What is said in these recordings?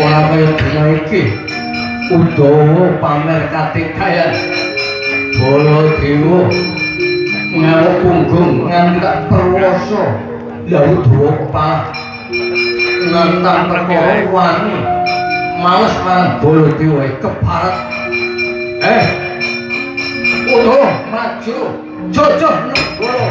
ora kaya dina iki Udawa pamer katikhayan Baladewa ngamuk punggung nganti tak perwasa lha Udawa kepala nantang perkara wani males marang Baladewa keparat Udawa maju jojok negara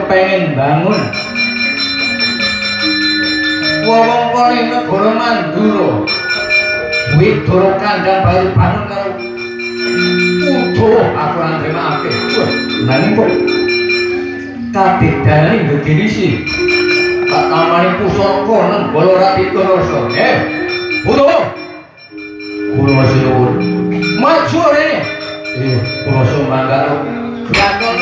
pengen bangun wewengkon ing negara Mandura Widara kandhang bayi bangun karo Udawa aku lan tremake nanging kok kadidane ngedirisi tak tamani pusaka nang Balarati Rasa Udawa kula sinuwun maju rene kula sumbang karo kraton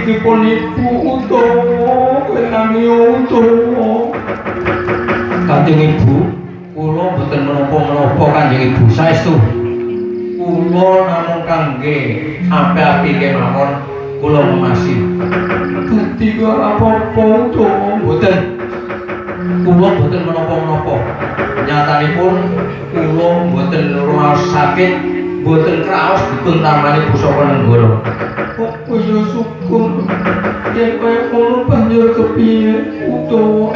iki pun ibu Udawa nami Udawa Kanjeng Ibu kula mboten menapa-menapa Kanjeng Ibu saestu kula namung kangge api-api kemawon kula memasi dadi ora apa-apa Udawa mboten kula mboten menapa-menapa nyatanipun kula mboten rumaos sakit mboten kraos dipun tamani pusaka nenggara kok kaya syukur yen kaya ngono banjur kepiye Udawa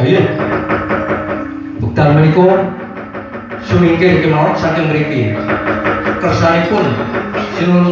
wekdal menika sumingkir kemawon saking mriki kersanipun sinuwun